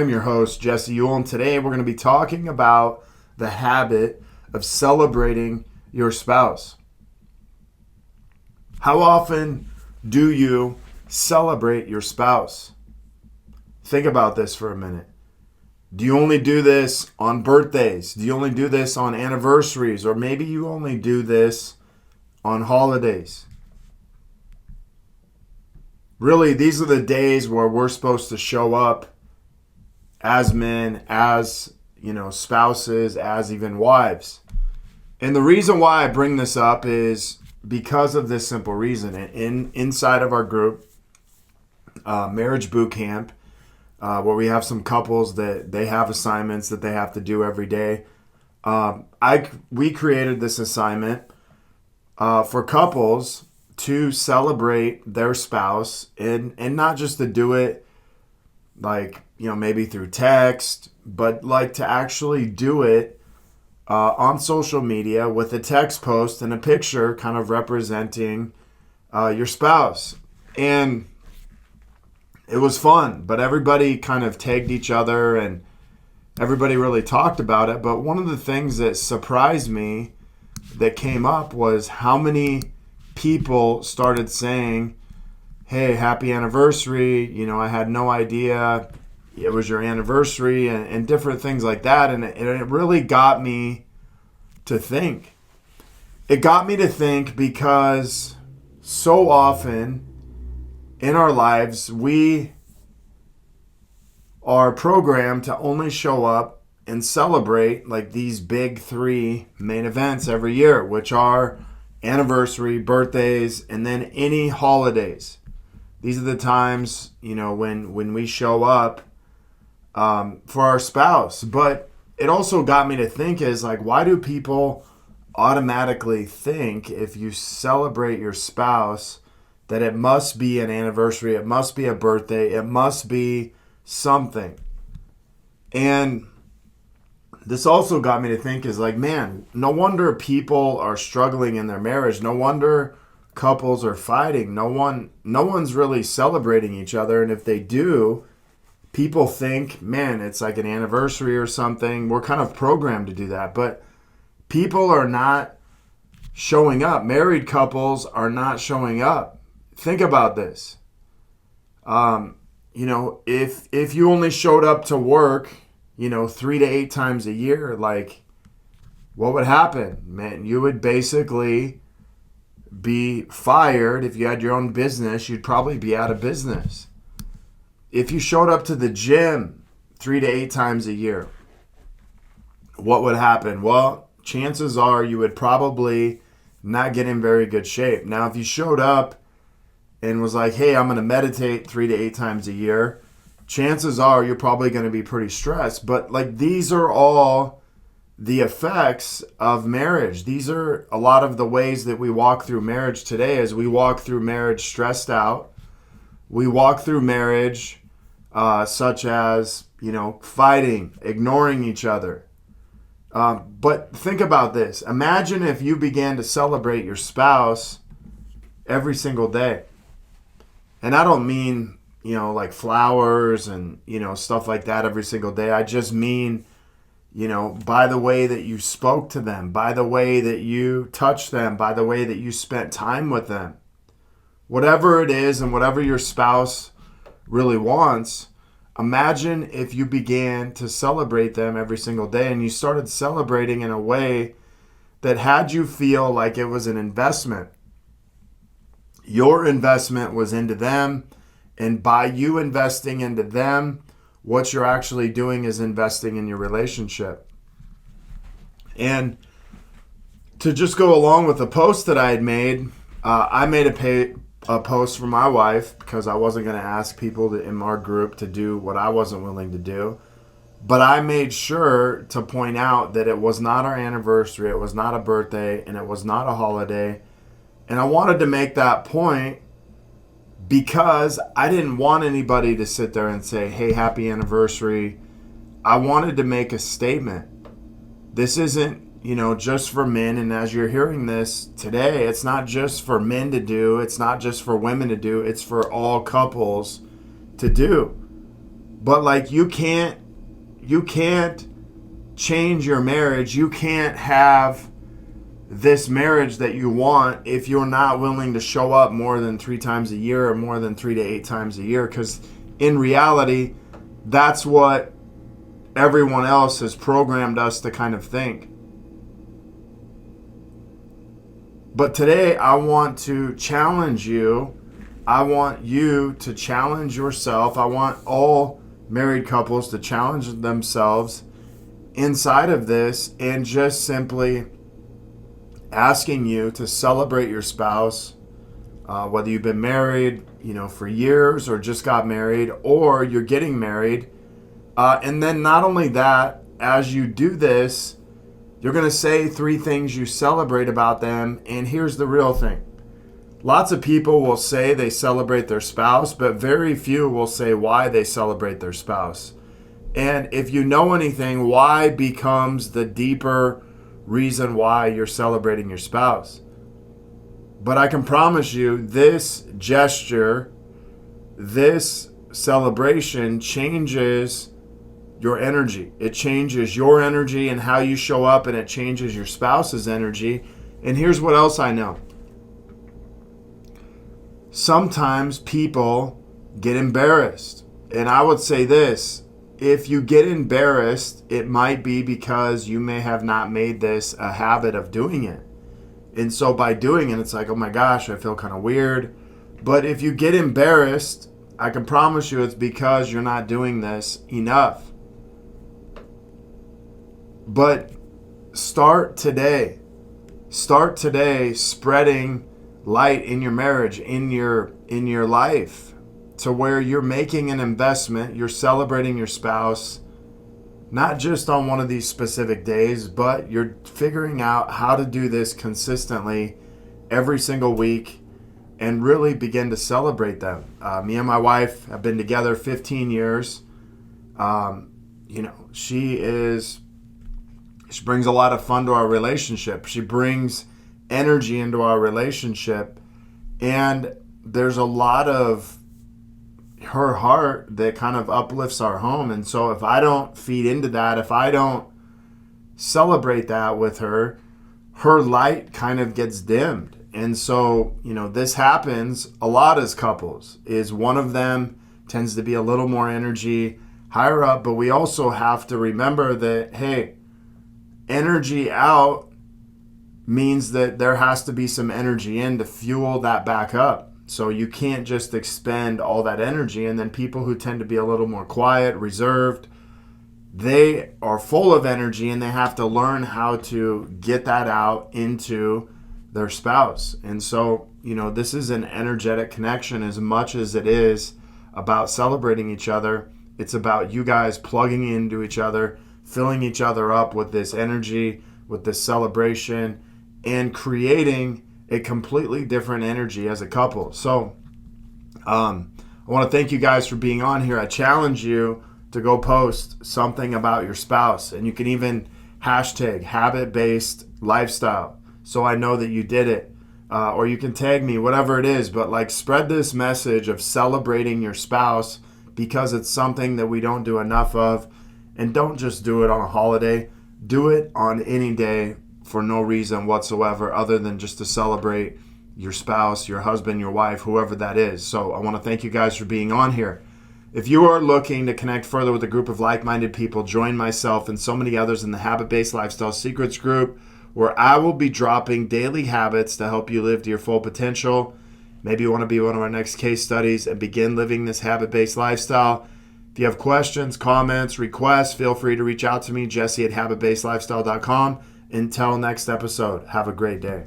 I'm your host, Jesse Ewell, and today we're going to be talking about the habit of celebrating your spouse. How often do you celebrate your spouse? Think about this for a minute. Do you only do this on birthdays? Do you only do this on anniversaries? Or maybe you only do this on holidays? Really, these are the days where we're supposed to show up as men, as, spouses, as even wives. And the reason why I bring this up is because of this simple reason. Inside of our group, Marriage Boot Camp, where we have some couples that they have assignments that they have to do every day. We created this assignment for couples to celebrate their spouse and not just to do it maybe through text, but to actually do it on social media with a text post and a picture kind of representing your spouse. And it was fun, but everybody kind of tagged each other and everybody really talked about it. But one of the things that surprised me that came up was how many people started saying, hey, happy anniversary. I had no idea it was your anniversary and different things like that. And it really got me to think. It got me to think because so often in our lives, we are programmed to only show up and celebrate these big three main events every year, which are anniversary, birthdays, and then any holidays. These are the times, when we show up for our spouse. But it also got me to think is why do people automatically think if you celebrate your spouse that it must be an anniversary, it must be a birthday, it must be something? And this also got me to think is man, no wonder people are struggling in their marriage. No wonder couples are fighting. No one's really celebrating each other. And if they do, people think, man, it's like an anniversary or something. We're kind of programmed to do that. But people are not showing up. Married couples are not showing up. Think about this. If you only showed up to work, 3 to 8 times a year, what would happen? Man, you would basically be fired. If you had your own business, you'd probably be out of business. If you showed up to the gym 3 to 8 times a year, what would happen? Well, chances are you would probably not get in very good shape. Now, if you showed up and was hey, I'm going to meditate 3 to 8 times a year, chances are you're probably going to be pretty stressed. But these are all the effects of marriage. These are a lot of the ways that we walk through marriage today. As we walk through marriage stressed out, we walk through marriage such as, fighting, ignoring each other. But think about this. Imagine if you began to celebrate your spouse every single day. And I don't mean, flowers and, stuff like that every single day. I just mean, by the way that you spoke to them, by the way that you touched them, by the way that you spent time with them. Whatever it is and whatever your spouse really wants, imagine if you began to celebrate them every single day and you started celebrating in a way that had you feel like it was an investment. Your investment was into them, and by you investing into them, what you're actually doing is investing in your relationship. And to just go along with the post that I had made, I made a post for my wife because I wasn't going to ask people in our group to do what I wasn't willing to do. But I made sure to point out that it was not our anniversary, it was not a birthday, and it was not a holiday. And I wanted to make that point because I didn't want anybody to sit there and say, hey, happy anniversary. I wanted to make a statement. This isn't, just for men. And as you're hearing this today, it's not just for men to do. It's not just for women to do. It's for all couples to do. But like you can't change your marriage. You can't have this marriage that you want if you're not willing to show up more than 3 times a year or more than 3 to 8 times a year. Because in reality, that's what everyone else has programmed us to kind of think. But today I want to challenge you. I want you to challenge yourself. I want all married couples to challenge themselves inside of this and just simply asking you to celebrate your spouse, whether you've been married, for years or just got married or you're getting married. And then not only that, as you do this, you're going to say 3 things you celebrate about them. And here's the real thing. Lots of people will say they celebrate their spouse, but very few will say why they celebrate their spouse. And if you know anything, why becomes the deeper reason why you're celebrating your spouse. But I can promise you, this gesture, this celebration changes your energy. It changes your energy and how you show up, and it changes your spouse's energy. And here's what else I know. Sometimes people get embarrassed. And I would say this, if you get embarrassed, it might be because you may have not made this a habit of doing it. And so by doing it, it's like, oh my gosh, I feel kind of weird. But if you get embarrassed, I can promise you it's because you're not doing this enough. But start today. Start today spreading light in your marriage, in your life, to where you're making an investment, you're celebrating your spouse, not just on one of these specific days, but you're figuring out how to do this consistently every single week and really begin to celebrate them. Me and my wife have been together 15 years. She brings a lot of fun to our relationship. She brings energy into our relationship, and there's a lot of her heart that kind of uplifts our home. And so if I don't feed into that, if I don't celebrate that with her, her light kind of gets dimmed. And so, this happens a lot as couples, is one of them tends to be a little more energy higher up, but we also have to remember that, hey, energy out means that there has to be some energy in to fuel that back up. So you can't just expend all that energy. And then people who tend to be a little more quiet, reserved, they are full of energy and they have to learn how to get that out into their spouse. And so, this is an energetic connection as much as it is about celebrating each other. It's about you guys plugging into each other, filling each other up with this energy, with this celebration, and creating a completely different energy as a couple. So I want to thank you guys for being on here. I challenge you to go post something about your spouse, and you can even hashtag habit-based lifestyle so I know that you did it, or you can tag me, whatever it is, but spread this message of celebrating your spouse, because it's something that we don't do enough of. And don't just do it on a holiday, do it on any day for no reason whatsoever other than just to celebrate your spouse, your husband, your wife, whoever that is. So I want to thank you guys for being on here. If you are looking to connect further with a group of like-minded people, join myself and so many others in the Habit-Based Lifestyle Secrets group, where I will be dropping daily habits to help you live to your full potential. Maybe you want to be one of our next case studies and begin living this habit-based lifestyle. If you have questions, comments, requests, feel free to reach out to me, Jesse@habitbasedlifestyle.com. Until next episode, have a great day.